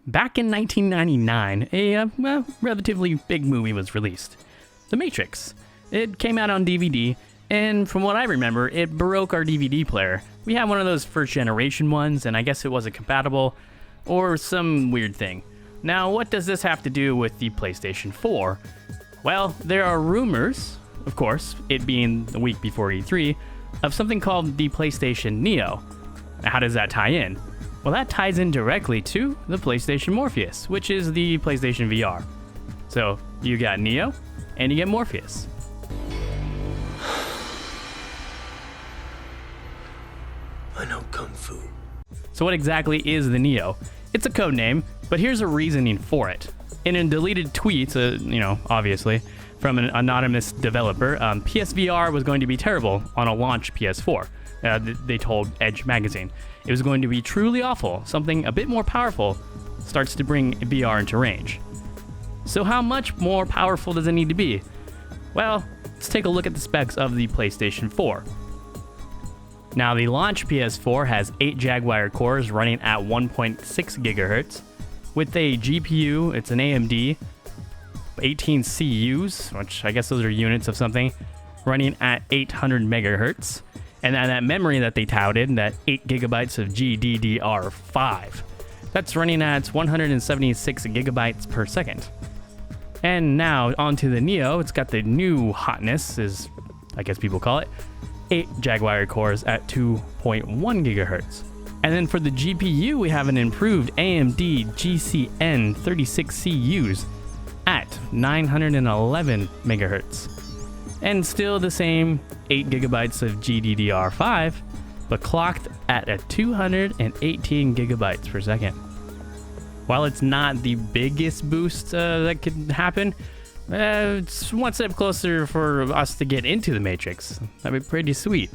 Back in 1999, a relatively big movie was released. The Matrix. It came out on DVD, and from what I remember, it broke our DVD player. We had one of those first generation ones, and I guess it wasn't compatible, or some weird thing. Now, what does this have to do with the PlayStation 4? Well, there are rumors, of course, it being the week before E3, of something called the PlayStation Neo. How does that tie in? Well, that ties in directly to the PlayStation Morpheus, which is the PlayStation VR. So, you got Neo, and you get Morpheus. I know Kung Fu. So what exactly is the Neo? It's a code name, but here's a reasoning for it. In a deleted tweet, obviously, from an anonymous developer, PSVR was going to be terrible on a launch PS4. They told Edge magazine. It was going to be truly awful. Something a bit more powerful starts to bring VR into range. So how much more powerful does it need to be? Well, let's take a look at the specs of the PlayStation 4. Now, the launch PS4 has 8 Jaguar cores running at 1.6 GHz. With a GPU, it's an AMD, 18 CUs, which I guess those are units of something, running at 800 MHz. And then that memory that they touted, that 8 gigabytes of GDDR5, that's running at 176 gigabytes per second. And now onto the Neo, it's got the new hotness, as I guess people call it, 8 Jaguar cores at 2.1 gigahertz. And then for the GPU, we have an improved AMD GCN 36 CUs at 911 megahertz. And still the same 8 gigabytes of GDDR5, but clocked at a 218 gigabytes per second. While it's not the biggest boost that could happen, it's one step closer for us to get into the Matrix. That'd be pretty sweet.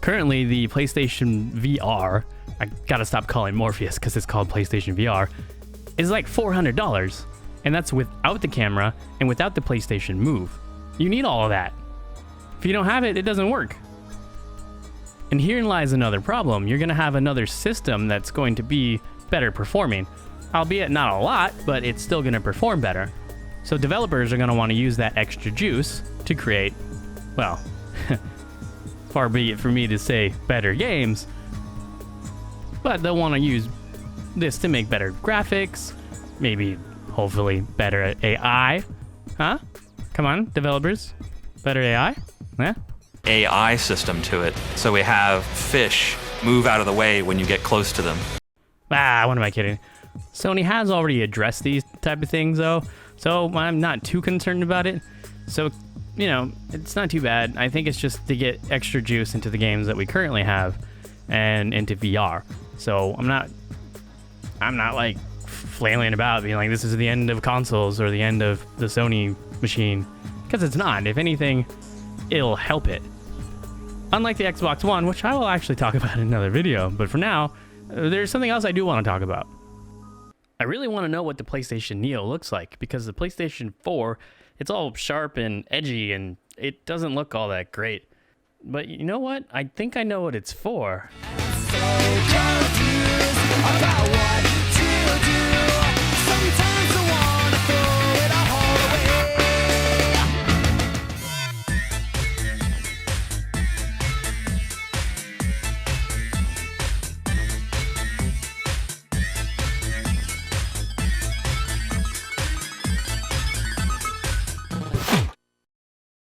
Currently, the PlayStation VR, I gotta stop calling Morpheus because it's called PlayStation VR, is like $400. And that's without the camera and without the PlayStation Move. You need all of that. If you don't have it, it doesn't work. And herein lies another problem. You're gonna have another system that's going to be better performing. Albeit not a lot, but it's still gonna perform better. So developers are gonna wanna use that extra juice to create, well, far be it for me to say better games, but they'll wanna use this to make better graphics, maybe, hopefully, better AI. Huh? Come on, developers. Better AI? Yeah? AI system to it. So we have fish move out of the way when you get close to them. What am I kidding? Sony has already addressed these type of things though, so I'm not too concerned about it. So, it's not too bad. I think it's just to get extra juice into the games that we currently have and into VR. So I'm not like flailing about being like, this is the end of consoles or the end of the Sony machine, because it's not. If anything, it'll help it. Unlike the Xbox One, which I will actually talk about in another video, but for now, there's something else I do want to talk about. I really want to know what the PlayStation Neo looks like, because the PlayStation 4, it's all sharp and edgy and it doesn't look all that great. But you know what? I think I know what it's for.